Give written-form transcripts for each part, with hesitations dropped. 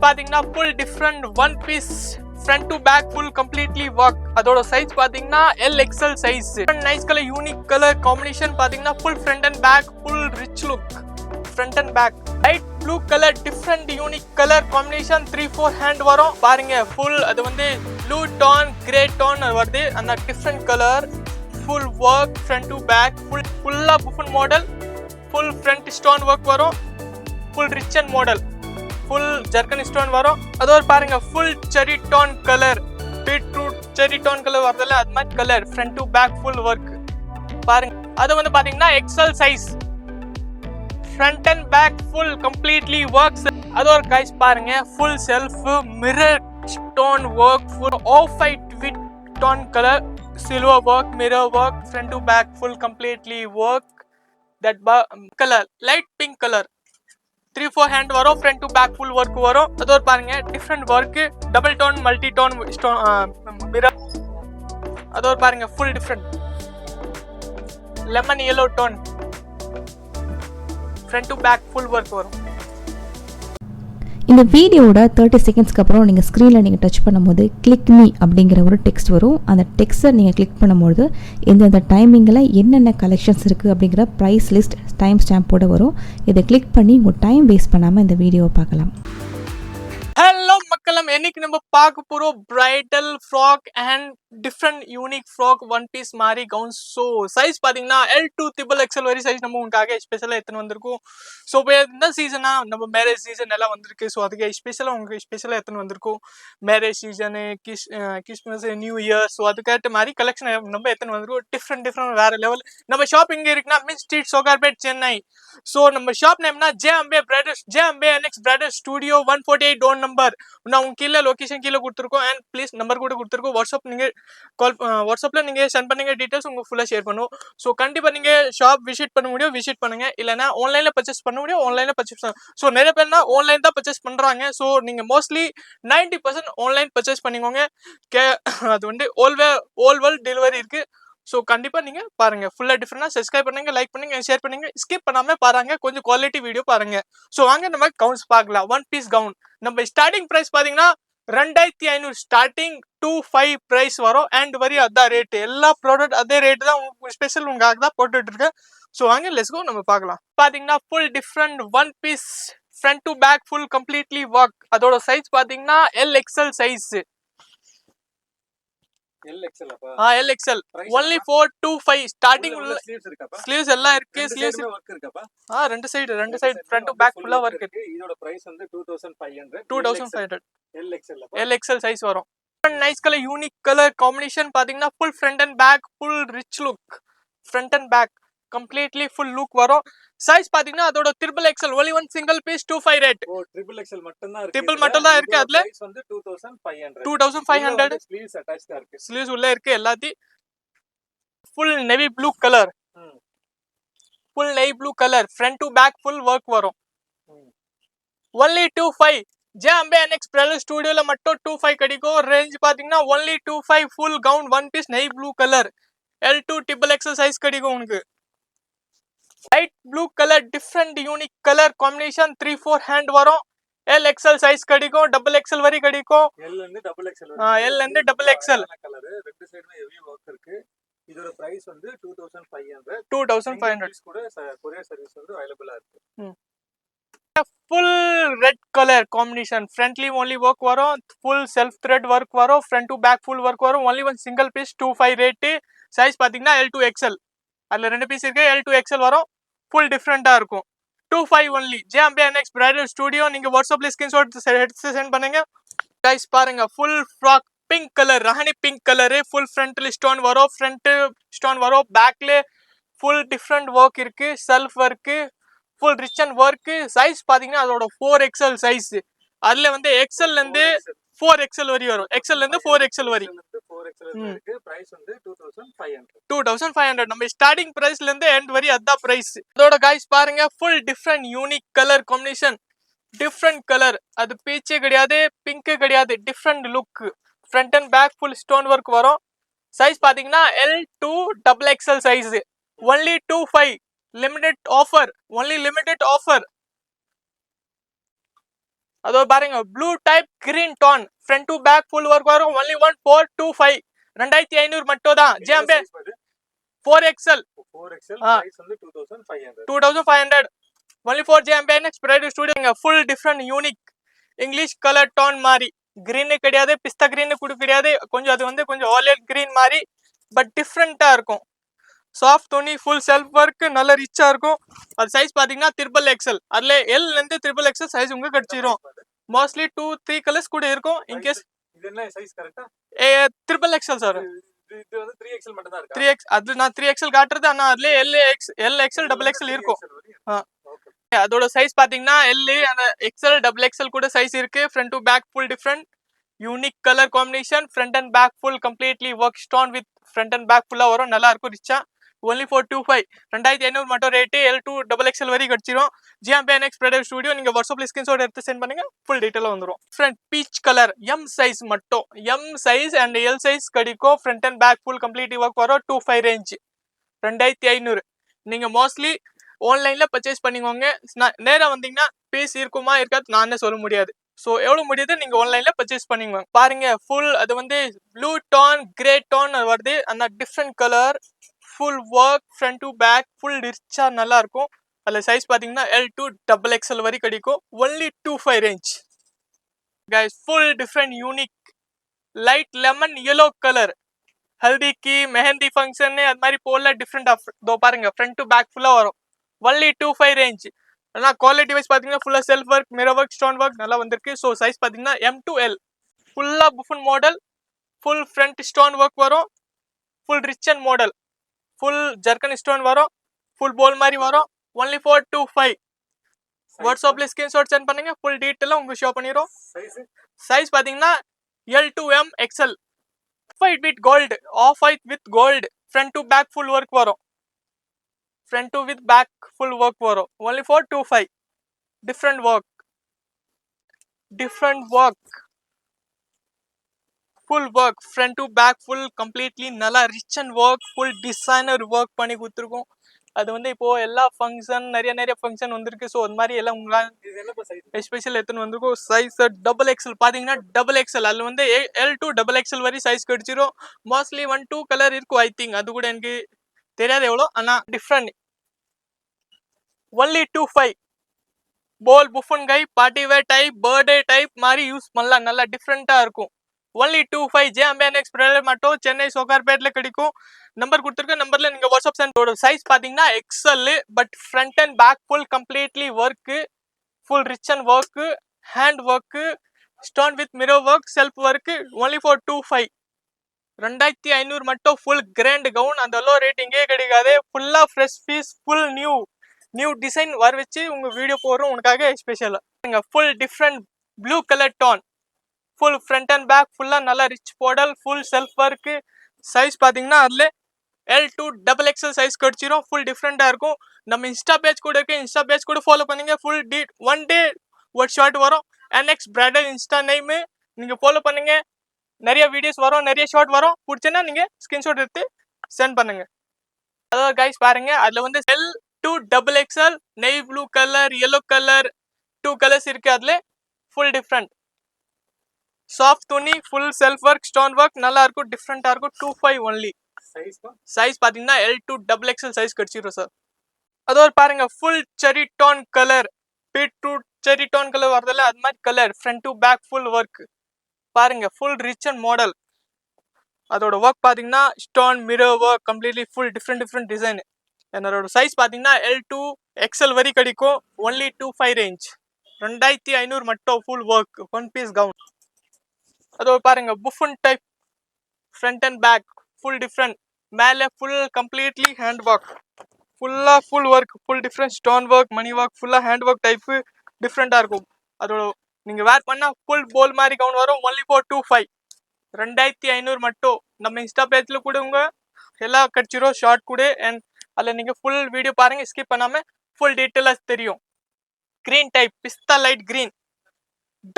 பாத்தீங்கன்னா full different one piece front to back full completely work. அதோட size பாத்தீங்கன்னா LXL size. Nice colour unique colour combination பாத்தீங்கன்னா full front and back full rich look front and back. light blue color different unique color combination 3-4 hand வரும் பாருங்க. full அது வந்து blue tone grey tone வருது. அந்த different color full work front to back full buffon model full front stone work வரும். full rich and model full jerkin stone வரும். அது ஒரு பாருங்க full cherry tone color beetroot cherry tone color வரதுல அது மாதிரி color front to back full work பாருங்க. அது வந்து பாத்தீங்கன்னா XL size front and back full completely works. அது ஒரு guys பாருங்க full self mirror stone work full off white with tone color silver work mirror work front to back full completely work. that color light pink color 3-4 hand வரும் front to back full work வரும். அது ஒரு பாருங்க different work double tone multi tone stone mirror. அது ஒரு பாருங்க full different lemon yellow tone front to back full work வரும். இந்த வீடியோட 30 செகண்ட்ஸ்க்கு அப்புறம் நீங்கள் ஸ்க்ரீனில் நீங்கள் டச் பண்ணும்போது கிளிக் மீ அப்படிங்கிற ஒரு டெக்ஸ்ட் வரும். அந்த டெக்ஸ்ட்டை நீங்கள் கிளிக் பண்ணும்போது எந்தெந்த டைமிங்கில் என்னென்ன கலெக்ஷன்ஸ் இருக்குது அப்படிங்கிற ப்ரைஸ் லிஸ்ட் டைம் ஸ்டாம்போடு வரும். இதை கிளிக் பண்ணி உங்கள் டைம் வேஸ்ட் பண்ணாமல் இந்த வீடியோவை பார்க்கலாம். ஹலோ மக்களம், இன்னைக்கு நம்ம பார்க்க போறோம் bridal frock and different unique frock one piece மாதிரி கவுன்ஸ். ஸோ சைஸ் பார்த்தீங்கன்னா L2 XXL வரை சைஸ் நம்ம உங்களுக்காக ஸ்பெஷலாக எத்தனை வந்திருக்கும். ஸோ இப்போ இந்த சீசனா நம்ம மேரேஜ் சீசன் எல்லாம் வந்திருக்கு. ஸோ அதுக்கு ஸ்பெஷலாக உங்களுக்கு ஸ்பெஷலாக எத்தனை வந்திருக்கும். Marriage season Christmas new year. So அதுக்கேற்ற மாதிரி கலெக்ஷன் நம்ம எத்தனை வந்திருக்கும். டிஃப்ரெண்ட் வேற லெவல். நம்ம ஷாப் இங்கே இருக்குன்னா mid street Sowcarpet Chennai. So நம்ம ஷாப் நேம்னா JMB NX Brothers Studio 148 டோன் நம்பர். நான் உங்க கீழே லொகேஷன் கீழே கொடுத்துருக்கோம் அண்ட் ப்ளீஸ் நம்பர் கூட கொடுத்துருக்கோம். வாட்ஸ்அப்பில் நீங்கள் சென்ட் பண்ணுங்க, டீட்டெயில்ஸ் உங்களுக்கு ஃபுல்லாக ஷேர் பண்ணுவோம். ஸோ கண்டிப்பாக நீங்கள் ஷாப் விசிட் பண்ண முடியும், விசிட் பண்ணுங்க. இல்லைனா ஆன்லைனில் பர்ச்சேஸ் பண்ண முடியும், ஆன்லைனில் பர்ச்சேஸ் பண்ண. ஸோ நிறைய பேர்னா ஆன்லைன் தான் பர்ச்சேஸ் பண்ணுறாங்க. ஸோ நீங்கள் மோஸ்ட்லி 90% ஆன்லைன் பர்ச்சேஸ் பண்ணிக்கோங்க. அது வந்து ஆல் வேர்ல்ட் டெலிவரி இருக்குது. ஸோ கண்டிப்பாக நீங்கள் பாருங்கள். ஃபுல்லாக டிஃப்ரெண்டாக சப்ஸ்கிரைப் பண்ணுங்கள், லைக் பண்ணுங்கள், ஷேர் பண்ணுங்கள், ஸ்கிப் பண்ணாமல் பாருங்கள். கொஞ்சம் குவாலிட்டி வீடியோ பாருங்கள். ஸோ வாங்க நம்ம கவுன்ஸ் பார்க்கலாம். ஒன் பீஸ் கவுன் நம்ம ஸ்டார்டிங் ப்ரைஸ் பார்த்தீங்கன்னா 2500 ஸ்டார்டிங் 25 ப்ரைஸ் வரும். அண்ட் வரி அதான் ரேட்டு. எல்லா ப்ராடக்ட் அதே ரேட்டு தான். உங்களுக்கு ஸ்பெஷல் உங்களுக்காக தான் போட்டுட்டு இருக்கேன். ஸோ வாங்க லெட்ஸ் கோ நம்ம பார்க்கலாம். பார்த்தீங்கன்னா full different one piece front to back full completely work. அதோட சைஸ் பார்த்தீங்கன்னா LXL size. LXL only 425 starting. Sleeves எல்லாம் இருக்கு. ஸ்லீவ்ஸ் ரெண்டு சைடு ஃப்ரண்ட் டு பேக் ஃபுல்லா வர்க் இருக்கு. இதோட பிரைஸ் வந்து 2500 LXL சைஸ் வரும். Nice colour unique colour combination பாத்தீங்கன்னா full front and back full rich look front and back completely full look வரும். சைஸ் பாத்தீங்கன்னா அதோட XXL only one single piece 25 rate. XXL மட்டும் தான் இருக்கு. ட்ரிபிள் மட்டும் தான் இருக்கு. அதுல பிரைஸ் வந்து 2500 ஸ்லீவ்ஸ் அட்டாச்டா இருக்கு. ஸ்லீவ்ஸ் உள்ள இருக்கு எல்லாத்தி. full navy blue color full navy blue color front to back full work வரும். only 25 JMB NX Brothers Studioல மட்டும் 25 கிடைக்கும். ரேஞ்ச் பாத்தீங்கன்னா only 25 full gown one piece navy blue color L2 XXL size கிடைக்கும் உங்களுக்கு. light blue color different unique color combination 3-4 hand வரும். LXL size கிடைக்கும். XXL வரை கிடைக்கும். L and XXL கலர் ரெண்டு சைடுமே ஹெவி வர்க் இருக்கு. இதோட பிரைஸ் வந்து 2500 கூட கொரியர் சர்வீஸ் வந்து அவேலபிளா இருக்கு. full red color combination friendly only work வரும். full self thread work வரும். front to back full work வரும். only one single piece 25 rate. Size பாத்தீங்கன்னா L2 XL. அதுல ரெண்டு பீஸ் இருக்கு. L2 XL வரும். ஃபுல் டிஃப்ரெண்டா இருக்கும். 25 only JMB NX Brothers Studio. நீங்க வாட்ஸ்அப்ல ஸ்கிரீன்ஷாட் எடுத்து சென்ட் பண்ணுங்க. गाइस பாருங்க full frock pink color ராணி pink color full frontல ஸ்டோன் வரும். front ஸ்டோன் வரும். பேக்ல full different work இருக்கு. self work full rich and work. Size பாத்தீங்கன்னா அதோட 4XL சைஸ். அதுல வந்து XL ல இருந்து 4XL வரை வரும். XL ல இருந்து 4XL வரை இருக்கு. பிரைஸ் வந்து 2500 நம்ம ஸ்டார்டிங் பிரைஸ்ல இருந்து எண்ட் வரை அதான் பிரைஸ். அதோட गाइस பாருங்க full different unique color combination different color. அது பீச்சே கிடையாது, பிங்க் கிடையாது. different look front and back full stone work வரும். சைஸ் பாத்தீங்கன்னா L2 XXL size. only 25 limited offer only limited offer. அதோ பாருங்க blue type green tone front to back full work வரும் only 1425 2500 மட்டும் தான் ஜிஎம்பே 4XL 4XL ஆ. price வந்து 2500 2500 only 4 JMBNX Pride Studio full different unique English color tone மாதிரி green கிடையாது பிஸ்தா green கூட கிடையாது கொஞ்சம் அது வந்து கொஞ்சம் olive green மாதிரி பட் டிஃப்ரெண்டா இருக்கும் சாஃப்ட் துணி ஃபுல் செல்ஃப் ஒர்க் நல்ல ரிச்சா இருக்கும் அது சைஸ் பாத்தீங்கன்னா ட்ரிபிள் எக்ஸ்எல் அதுல எல் இருந்து ட்ரிபிள் எக்ஸ்எல் சைஸ் உங்களுக்கு கிடைச்சிரும் மோஸ்ட்லி 2-3 கலர்ஸ் கூட இருக்கும் இன்கேஸ் இது என்ன சைஸ் கரெக்ட்டா ட்ரிபிள் எக்ஸ்எல் சார் இது வந்து 3XL மட்டும் தான் இருக்கா 3X அது நான் 3XL காட்டுறது ஆனா அதுல எல் எக்ஸ்எல் டபுள் எக்ஸ்எல் இருக்கும் ஓகே அதோட சைஸ் பாத்தீங்கன்னா எல் அந்த எக்ஸ்எல் டபுள் எக்ஸ்எல் கூட சைஸ் இருக்கு front to back full different unique colour combination front and back full completely work stone with front and back ஃபுல்லா வரும் நல்லா இருக்கும் ரிச்சா only 425 2500 மட்டும் ரேட்டு L2 டபுள் எக்ஸ்எல் வரை கிடைச்சிரும் ஜிஎம்பிஎன்எக்ஸ் ப்ரைடல் ஸ்டுடியோ நீங்க வாட்ஸ்அப்ல ஸ்கிரீன்ஷாட் எடுத்து சென்ட் பண்ணுங்க ஃபுல் டீடைலா வந்துரும் front peach colour M size மட்டும் M size and L size கிடைக்கும் front and back full completely work வரும் 25 ரேஞ்ச் 2500 நீங்க மோஸ்ட்லி ஆன்லைன்ல பர்ச்சேஸ் பண்ணிக்கோங்க நேரா வந்தீங்கன்னா பீஸ் இருக்குமா இருக்காது நானே சொல்ல முடியாது ஸோ எவ்வளோ முடியுது நீங்க ஆன்லைன்ல பர்ச்சேஸ் பண்ணிக்கோங்க பாருங்க ஃபுல் அது வந்து ப்ளூ டோன் கிரே டோன் வருது அந்த different colour full work front to back full ரிச்சா நல்லா இருக்கும் அதில் சைஸ் பார்த்தீங்கன்னா L2 டபுள் எக்ஸ்எல் வரை கிடைக்கும் only 25 range guys full different unique light lemon yellow colour ஹல்திக்கு மெஹந்தி ஃபங்க்ஷன் அது மாதிரி போல டிஃப்ரெண்ட் இதோ பாருங்க ஃப்ரண்ட் டு பேக் ஃபுல்லா வரும் ஒன்லி 25 ரேஞ்ச் ஆனால் குவாலிட்டி வைஸ் பார்த்தீங்கன்னா ஃபுல்லாக self work mirror work stone work நல்லா வந்திருக்கு ஸோ சைஸ் பார்த்தீங்கன்னா M2L ஃபுல்லாக புஃபன் model full front stone work வரும் full rich and model full zircon stone வரும் ஃபுல் போல் மாதிரி வரும் ஒன்லி 425 வாட்ஸ்அப்ல ஸ்கிரீன்ஷாட் சென்ட் பண்ணுங்க ஃபுல் டீட்டெயிலாக உங்களுக்கு ஷோ பண்ணிடுறோம் சைஸ் சைஸ் பார்த்தீங்கன்னா L2M XL white with gold off white with gold front to back full work வரும் front to with back full work வரும் only 425 different work full work front to back full completely நல்லா rich and work full designer work பண்ணி கொடுத்துருக்கோம் அது வந்து இப்போ எல்லா function நிறைய ஃபங்க்ஷன் வந்திருக்கு ஸோ அது மாதிரி எல்லாம் உங்களால் இது என்ன சைஸ் எஸ்பெஷல் எத்தனை வந்திருக்கும் சைஸ் டபுள் எக்ஸ்எல் பார்த்தீங்கன்னா டபுள் எக்ஸ்எல் அதில் வந்து L2 டபுள் எக்ஸ்எல் வரை சைஸ் கிடைச்சிரும் மோஸ்ட்லி 1-2 கலர் இருக்கும் ஐ திங்க் அது கூட எனக்கு தெரியாது எவ்வளோ ஆனால் டிஃப்ரெண்ட் ஒன்லி 25 போல் புஃபன் கை party wear type birthday type மாதிரி யூஸ் பண்ணலாம் நல்லா டிஃப்ரெண்ட்டாக இருக்கும் ஒன்லி 25 ஜிஎம்பிஎன்எக்ஸ் ப்ரைடல் மட்டும் சென்னை சோகார்பேட்டில் கிடைக்கும் நம்பர் கொடுத்துருக்க நம்பர்ல நீங்க வாட்ஸ்அப் சென்ட் சைஸ் பாத்தீங்கன்னா XL but front and back full completely work full rich and work hand work stone with mirror work self work only 425 2500 மட்டும் ஃபுல் கிராண்ட் கவுன் அந்த லோ ரேட்டிங்கே கிடைக்காது ஃபுல்லா fresh piece full new design வர வச்சு உங்க வீடியோ போடுறோம் உனக்காக ஸ்பெஷலா full different blue colour tone full front and back ஃபுல்லா நல்லா rich model full self work size பாத்தீங்கன்னா அதுல L2 டபுள் எக்ஸ்எல் சைஸ் கிடைச்சிரும் ஃபுல் டிஃப்ரெண்டா இருக்கும் நம்ம இன்ஸ்டா பேஜ் கூட இருக்கு இன்ஸ்டா பேஜ் கூட ஃபாலோ பண்ணுங்க ஃபுல் ஒன் டே ஒரு ஷார்ட் வரும் NX பிரைடல் இன்ஸ்டா நேம் நீங்க ஃபாலோ பண்ணுங்க நிறைய வீடியோஸ் வரும் நிறைய ஷார்ட் வரும் பிடிச்சனா நீங்க ஸ்கிரீன்ஷாட் எடுத்து சென்ட் பண்ணுங்க அதாவது கைஸ் பாருங்க அதுல வந்து L2 double XL navy blue colour yellow colour 2 colours இருக்கு அதுல ஃபுல் டிஃப்ரெண்ட் சாஃப்ட் துணி full self work stone work நல்லா இருக்கும் டிஃப்ரெண்டா இருக்கும் 25 ஒன்லி சைஸ் பாத்தீங்கன்னா L2 டபுள் எக்ஸ்எல் சைஸ் கிடைச்சிரும் சார் அதோட பாருங்க full cherry tone colour beetroot cherry tone colour வரதில்ல அது மாதிரி colour front to back full work பாருங்க ஃபுல் ரிச் அண்ட் மாடல் அதோட ஒர்க் பாத்தீங்கன்னா stone mirror work completely full different design என்னோட சைஸ் பாத்தீங்கன்னா L2 XL வரை கிடைக்கும் ஒன்லி 25 ரேஞ்ச் 2500 மட்டும் full work one piece gown அதோட பாருங்க புஃபன் type front and back full different மேலே full completely hand work full work full different stone work மணி ஒர்க் ஃபுல்லாக ஹேண்ட் ஒர்க் டைப்பு டிஃப்ரெண்ட்டாக இருக்கும் அதோட நீங்கள் வேர் பண்ணால் ஃபுல் போல் மாதிரி கவுன் வரும் ஒன்லி 425 2500 மட்டும் நம்ம இன்ஸ்டா பேஜில் கூட உங்கள் எல்லாம் கிடச்சிரும் ஷார்ட் கூட அண்ட் அதில் நீங்கள் ஃபுல் வீடியோ பாருங்கள் ஸ்கிப் பண்ணாமல் ஃபுல் டீட்டெயிலாக தெரியும் க்ரீன் டைப் பிஸ்தா light green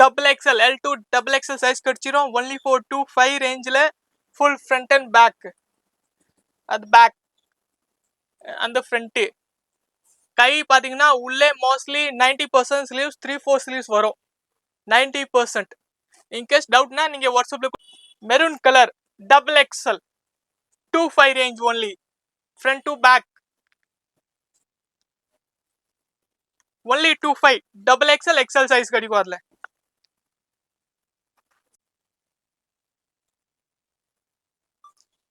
double XL L2 double XL size கிடைச்சிரும் ஒன்லி 425 ரேஞ்சில் ஃபுல் ஃப்ரண்ட் அண்ட் பேக் அது பேக் அந்த ஃப்ரண்ட்டு கை பார்த்தீங்கன்னா உள்ளே மோஸ்ட்லி 90% ஸ்லீவ்ஸ் 3-4 ஸ்லீவ்ஸ் வரும் 90%. In case doubt na நீங்க வாட்ஸ்அப்ல maroon colour double XL 25 range only, front to back only 25, double XL XL size கிடைக்கும் அதுல.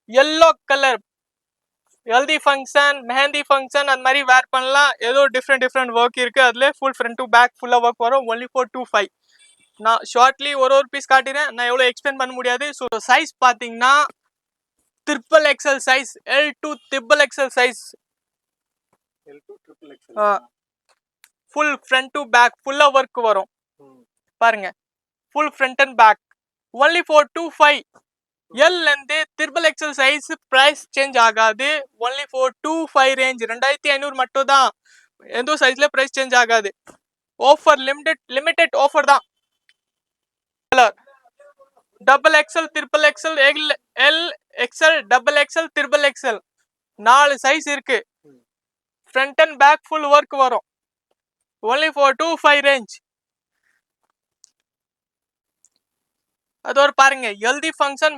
yellow color haldi function mehndi function அந்த மாதிரி வேர் பண்ணலாம். ஏதோ டிஃப்ரெண்ட் ஒர்க் இருக்கு அதுல. ஃபுல் ஃப்ரண்ட் டு பேக் ஃபுல்லா ஒர்க் வரும். only for 25. நான் ஷார்ட்லி ஒரு பீஸ் காட்டினேன். நான் எவ்வளோ எக்ஸ்பிளைன் பண்ண முடியாது. ஸோ சைஸ் பார்த்தீங்கன்னா triple XL size, L2 triple XL size, L2 triple XL. Full front to back ஃபுல்லா ஒர்க் வரும். பாருங்க, full front and back only for 25. L இருந்து triple XL size price change ஆகாது. only for 25 ரேஞ்ச் 2500 மட்டும் தான். எந்த சைஸ்ல பிரைஸ் சேஞ்ச் ஆகாது. ஆஃபர் லிமிடெட் ஆஃபர் தான். Colour double XL triple XL L XL double XL triple XL 4 size இருக்கு. Front and back full work வரும். only for 25 range. அதோட பாருங்க, ஹெல்தி ஃபங்க்ஷன்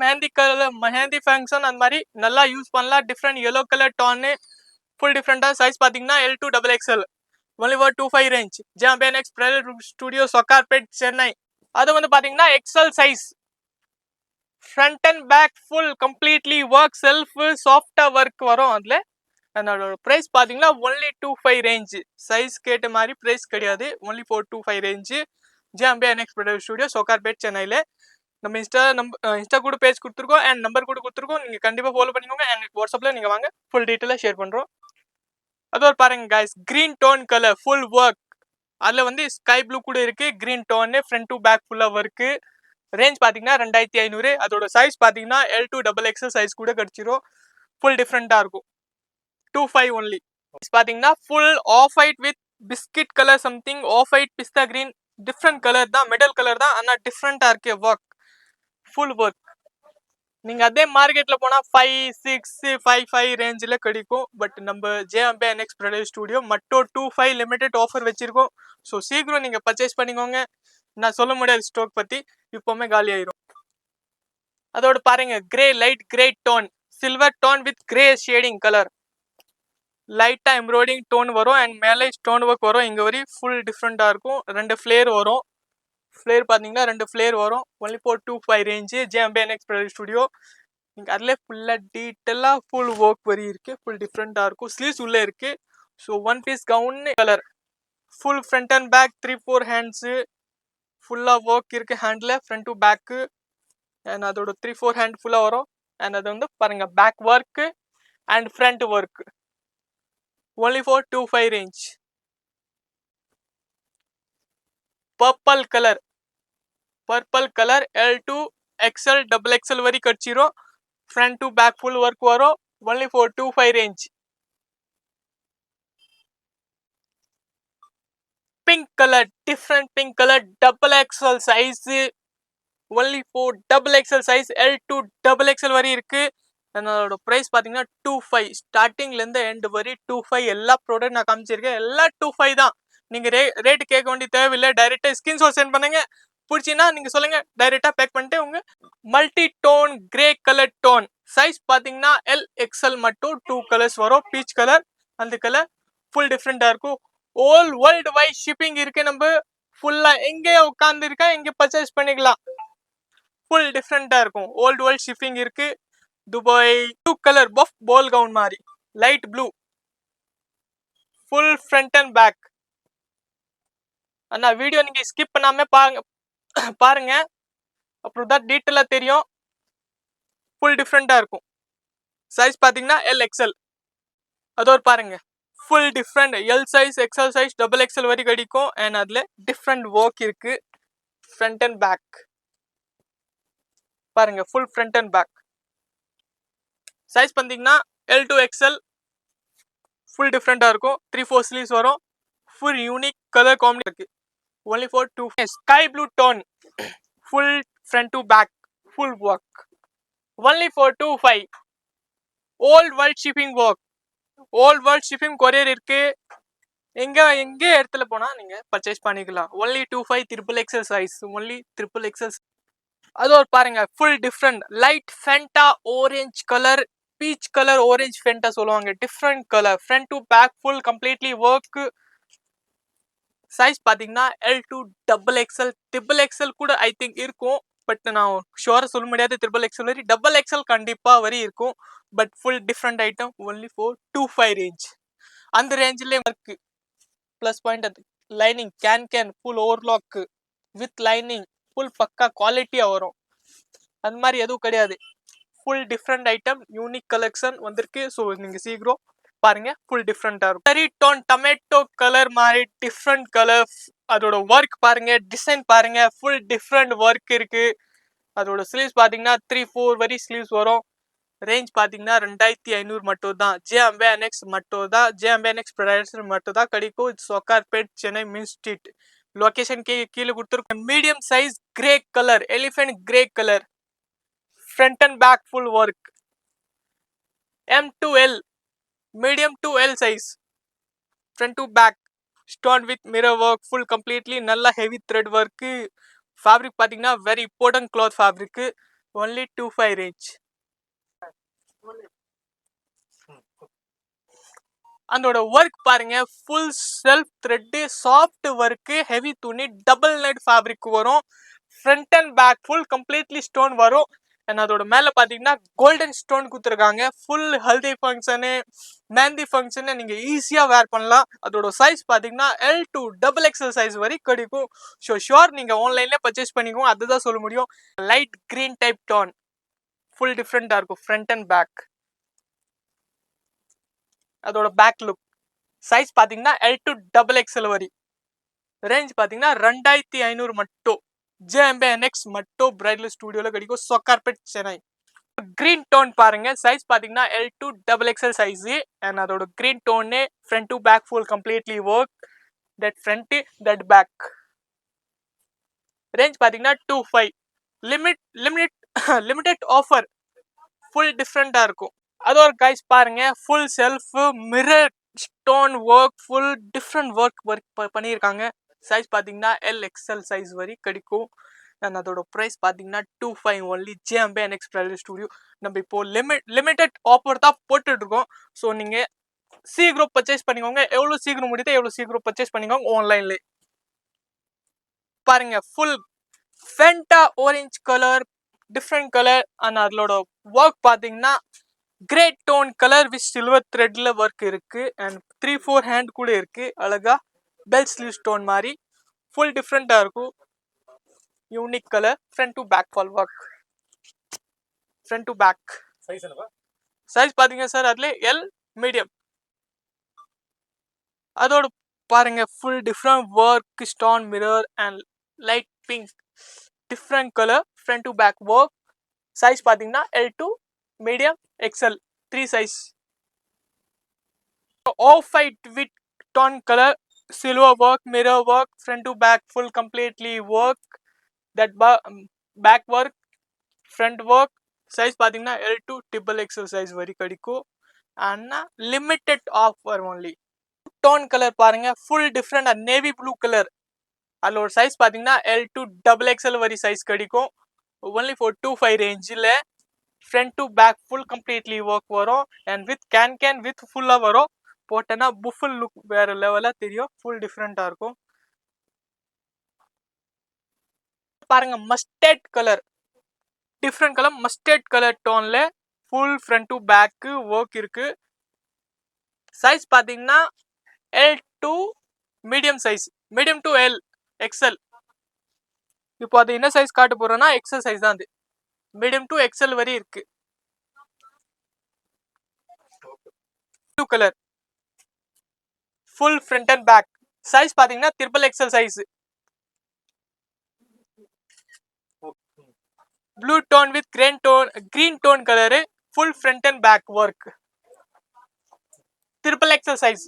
மெஹந்தி ஃபங்க்ஷன் அந்த மாதிரி நல்லா யூஸ் பண்ணலாம். Different yellow colour tone full டிஃப்ரெண்டா. சைஸ் பாத்தீங்கன்னா L2 double XL only for 25 range. ஜாம்பியன்எக்ஸ் ஸ்டுடியோ சொக்கார்பேட் சென்னை. அது வந்து பாத்தீங்கன்னா XL size, front and back full completely work, self சாஃப்டா ஒர்க் வரும் அதுல. அதோட பிரைஸ் பாத்தீங்கன்னா only 25 ரேஞ்ச். சைஸ் கேட்ட மாதிரி பிரைஸ் கிடையாது. only for 25 range. ஜாம்பியன்எக்ஸ் ஸ்டுடியோ சொக்கார்பேட் சென்னையில. நம்ம இன்ஸ்டா கூட பேஜ் கொடுத்துருக்கோம் அண்ட் நம்பர் கூட கொடுத்துருக்கோம். நீங்க கண்டிப்பா ஃபாலோ பண்ணிக்கோங்க. அண்ட் வாட்ஸ்அப்ல நீங்க வாங்க, ஃபுல் டீட்டெயிலா ஷேர் பண்றோம். அதோட பாருங்க guys, green tone colour full work. அதுல வந்து ஸ்கை ப்ளூ கூட இருக்கு. Green tone front to back ஃபுல்லா ஒர்க். ரேஞ்ச் பாத்தீங்கன்னா 2500. அதோட சைஸ் பாத்தீங்கன்னா L2 டபுள் எக்ஸ்எல் சைஸ் கூட கிடைச்சிரும். ஃபுல் டிஃப்ரெண்டா இருக்கும். 25 ஒன்லி. பாத்தீங்கன்னா full off white with biscuit colour something, off white pista green, different colour தான், மெட்டல் கலர் தான், ஆனா டிஃப்ரெண்டா இருக்கு ஒர்க், ஃபுல் ஒர்க். நீங்க அதே மார்க்கெட்ல போனா 5, 6, 5 ரேஞ்சில் கிடைக்கும். பட் நம்ம JMBNX ப்ரொடக்ட் ஸ்டுடியோ மட்டும் 25 லிமிடெட் ஆஃபர் வச்சிருக்கோம். ஸோ சீக்கிரம் நீங்க பர்ச்சேஸ் பண்ணிக்கோங்க. நான் சொல்ல முடியாது ஸ்டாக் பத்தி, இப்பவுமே காலி ஆயிரும். அதோட பாருங்க, grey light grey tone, silver tone with grey shading colour. லைட்டா எம்ப்ராய்டிங் டோன் வரும் அண்ட் மேலே ஸ்டோன் ஒர்க் வரும். இங்க வரை ஃபுல் டிஃப்ரெண்டா இருக்கும். 2 ஃபிளேர் வரும். ஃபிளேர் பாத்தீங்கன்னா 2 ஃபிளேர் வரும். only for 25 range. JMBNX product studio. நீங்க அதுல ஃபுல்லா டீட்டெயிலா ஃபுல் ஒர்க் வரி இருக்கு. ஃபுல் டிஃப்ரெண்டா இருக்கும். ஸ்லீவ்ஸ் உள்ள இருக்கு. So one piece gown colour, full front and back 3-4 hands ஃபுல்லா ஒர்க் இருக்கு. ஹேண்ட்ல ஃப்ரண்ட் டு பேக் அண்ட் அதோட 3-4 ஹேண்ட் ஃபுல்லா வரும். அண்ட் அது வந்து பாருங்க, back work and front work. only for 25 range. Purple colour L2 XL double XL வரை கட்சிரும். Front to back full work வரும். only for 25 range. Pink colour, different pink colour double XL size, only for double XL size L2 double XL வரை இருக்கு. அதோட price பாத்தீங்கன்னா 25. ஸ்டார்டிங்ல இருந்து end வரை 25. எல்லா ப்ராடக்ட் நான் காமிச்சிருக்கேன், எல்லாம் 25 தான். நீங்க ரேட் கேட்க வேண்டிய தேவையில்லை. டைரக்டா ஸ்கிரீன்ஷாட் சென்ட் பண்ணுங்க. பிடிச்சின்னா நீங்க சொல்லுங்க, டைரக்டா பேக் பண்ணிட்டு உங்க multi tone grey colour tone. Size பாத்தீங்கன்னா LXL மட்டும் 2 கலர்ஸ் வரும். பீச் கலர், அந்த கலர் ஃபுல் டிஃப்ரெண்டா இருக்கும். ஆல் வேர்ல்டு வைட் ஷிப்பிங் இருக்கு. நம்ம ஃபுல்லா எங்கே உட்கார்ந்து இருக்கா எங்க பர்ச்சேஸ் பண்ணிக்கலாம். ஃபுல் டிஃப்ரெண்டா இருக்கும். ஓல்டு வேர்ல்ட் ஷிப்பிங் இருக்கு. Dubai. Blue colour puff ball gown மாதிரி, light blue, full front and back. அண்ணா வீடியோ நீங்க ஸ்கிப் பண்ணாம பாருங்க, அப்புறம் தான் டீட்டெயிலா தெரியும். ஃபுல் டிஃப்ரெண்டா இருக்கும். சைஸ் பாத்தீங்கன்னா LXL. அதோட பாருங்க, full different L size, XL size, double XL வரை கிடைக்கும். அண்ட் அதுல டிஃப்ரெண்ட் ஒர்க் இருக்கு. ஃப்ரண்ட் அண்ட் பேக் பாருங்க, full front and back. Size பாத்தீங்கன்னா L2 XL. ஃபுல் டிஃப்ரெண்டா இருக்கும். 3-4 ஸ்லீவ்ஸ் வரும். ஃபுல் யூனிக் கலர் காம்பினேஷன் இருக்கு. only for 2. Sky blue tone, full front to back full work. only for 25. Old world shipping work. Old world shipping courier இருக்கு. எங்க இடத்துல போனா நீங்க பர்ச்சேஸ் பண்ணிக்கலாம். Only 25 triple XL size, only triple XL. அது ஒரு பாருங்க full different light Fanta orange colour, peach colour orange Fanta சொல்லுவாங்க. Different colour, front to back full completely work. Size பாத்தீங்கன்னா L2 double XL, triple XL கூட I think இருக்கும். But நான் ஷுவரா சொல்ல முடியாது. ட்ரிபிள் எக்ஸல் வரை, டபுள் எக்ஸல் கண்டிப்பா வரை இருக்கும். But full different item, only 425 range. அந்த ரேஞ்சிலே இருக்கு. ப்ளஸ் பாயிண்ட் அது lining can full overlock with lining, full பக்கா குவாலிட்டியா வரும். அந்த மாதிரி எதுவும் கிடையாது. Full different item, unique collection வந்திருக்கு. ஸோ நீங்க சீக்கிரம் பாருங்க, ஃபுல் டிஃப்ரெண்டா இருக்கும். சரி டோன் டொமேட்டோ கலர் மாதிரி டிஃப்ரெண்ட் கலர். அதோட ஒர்க் பாருங்க, டிசைன் பாருங்க, ஃபுல் டிஃப்ரெண்ட் ஒர்க் இருக்கு. அதோட ஸ்லீவ்ஸ் பாத்தீங்கன்னா 3-4 வரி ஸ்லீவ்ஸ் வரும். ரேஞ்ச் பாத்தீங்கன்னா 2500 மட்டும் தான். JMBNX மட்டும் தான். JMBNX ப்ரொடக்ஷன் மட்டும் தான் கிடைக்கும். Sowcarpet, Chennai Mint street. Location கீழே கொடுத்துருக்கோம். Medium size grey colour, elephant grey colour, front and back full work. M to L, medium to L size, front to back, stone with mirror work, full completely நல்ல heavy thread work. fabric பாத்தீங்கன்னா very important cloth fabric, only 25 range. அதோட work பாருங்க, full self thread, soft work, heavy துணி, double night fabric வரும். Front and back full completely stone வரும். And அதோட மேல பாத்தீங்கன்னா கோல்டன் ஸ்டோன் கொடுத்துருக்காங்க. Full haldi function, mehndi function நீங்க ஈஸியா வேர் பண்ணலாம். அதோட சைஸ் பாத்தீங்கன்னா L2 டபுள் எக்ஸல் சைஸ் வரை கிடைக்கும். ஸோ ஷோர் நீங்க ஆன்லைன்ல பர்ச்சேஸ் பண்ணிக்கோ, அதுதான் சொல்ல முடியும். Light green type tone, full டிஃப்ரெண்டா இருக்கும் ஃப்ரண்ட் அண்ட் பேக். அதோட பேக் லுக் சைஸ் பாத்தீங்கன்னா L2 டபுள் எக்ஸல் வரி. ரேஞ்ச் பாத்தீங்கன்னா 2500 மட்டும். JMBNX மட்டும் பிரைடல் ஸ்டுடியோல கிடைக்கும். சொக்கார்பேட், சென்னை. கிரீன் டோன் பாருங்க, சைஸ் பாத்தீங்கன்னா L2 double XL size. And அதோட green tone front to back full completely work. That front, that back. Range பாத்தீங்கன்னா 25. லிமிடெட் ஆஃபர், ஃபுல் டிஃப்ரெண்டா இருக்கும். அதோட கைஸ் பாருங்க, full self mirror stone work, full different work பண்ணியிருக்காங்க. Size பாத்தீங்கன்னா LXL size வரை கிடைக்கும். அண்ட் அதோட ப்ரைஸ் பாத்தீங்கன்னா 25 ஒன்லி. JMBNX bridal studio. நம்ம இப்போ லிமிடெட் ஆஃபர் தான் போட்டுட்டு இருக்கோம். ஸோ நீங்க சீக்கிரம் பர்ச்சேஸ் பண்ணிக்கோங்க. எவ்வளோ சீக்கிரம் முடியுதோ எவ்வளோ சீக்கிரம் பர்ச்சேஸ் பண்ணிக்கோங்க ஆன்லைன்ல. பாருங்க full Fanta orange colour, different colour. And அதோட ஒர்க் பாத்தீங்கன்னா grey tone colour with silver த்ரெட்ல ஒர்க் இருக்கு. அண்ட் 3-4 ஹேண்ட் கூட இருக்கு. அழகா பெல் ஸ்லீவ் ஸ்டோன் மாதிரி ஃபுல் டிஃப்ரெண்டா இருக்கும். Unique colour, front to back full work. Front to back size பாத்தீங்க சார், அதுல எல் மீடியம். அதோட பாருங்க full different work, stone mirror and light pink, different colour, front to back work. Size பாத்தீங்கன்னா L2 medium XL 3 size. Off white with tone colour, silver work, mirror work, front to back full completely work. That back work, front work. Size பாத்தீங்கன்னா L2 triple XL size வரை கிடைக்கும். ஆனா limited offer only. Tone colour பாருங்க, full different navy blue colour. அதோட size பாத்தீங்கன்னா L2 double XL வரை size கிடைக்கும். Only for 25 ரேஞ்சில் front to back full completely work வரும். அண்ட் வித் கேன் வித் ஃபுல்லா வரும். போட்டேன்னா புஃபல் லுக் வேற லெவலா தெரியும். ஃபுல் டிஃப்ரெண்டா இருக்கும். பாருங்க mustard colour, different colour, mustard colour டோன்ல full front to back work இருக்கு. சைஸ் பாத்தீங்கன்னா L2 medium size, medium to XL. இப்போ அது என்ன சைஸ் காட்ட போறோம்னா XL சைஸ் தான். அது மீடியம் டு XL வரை இருக்கு. Blue colour, full front and back. Size பாத்தீங்கன்னா triple XL size. Blue tone with green tone colour, full front and back work, triple XL size.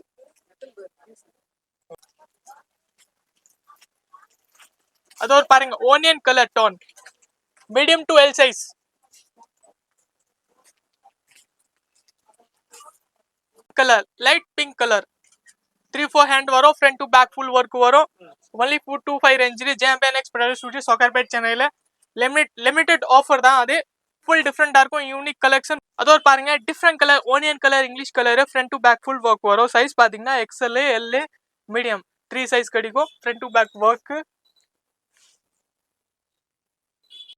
அதோட பாருங்க onion colour tone, medium to L size. Colour light pink colour, 3-4 hand வரும், front to back full work வரும். Only 425 ரேஞ்சில் ஜேம்பியன் X production studio Sowcarpet சென்னையில் limited offer தான். அது full டிஃப்ரெண்டாக இருக்கும், யூனிக் கலெக்ஷன். அதோட பாருங்க different colour, onion colour, English colour, front to back full work வரும். சைஸ் பார்த்தீங்கன்னா எக்ஸ்எல், எல், மீடியம் 3 சைஸ் கிடைக்கும். Front to back work.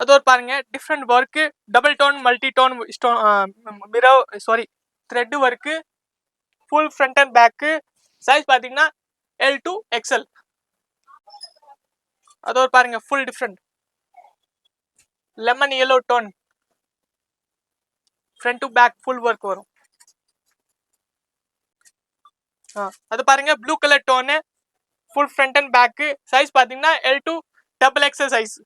அதோட பாருங்க different work, double tone, multi tone stone, thread work, full front and back. Size பார்த்தீங்கன்னா L to XL. அதோட பாருங்க full different lemon yellow tone, front to back full work வரும். அது பாருங்க blue colour tone, full front and back. Size பார்த்தீங்கன்னா L to double XL size.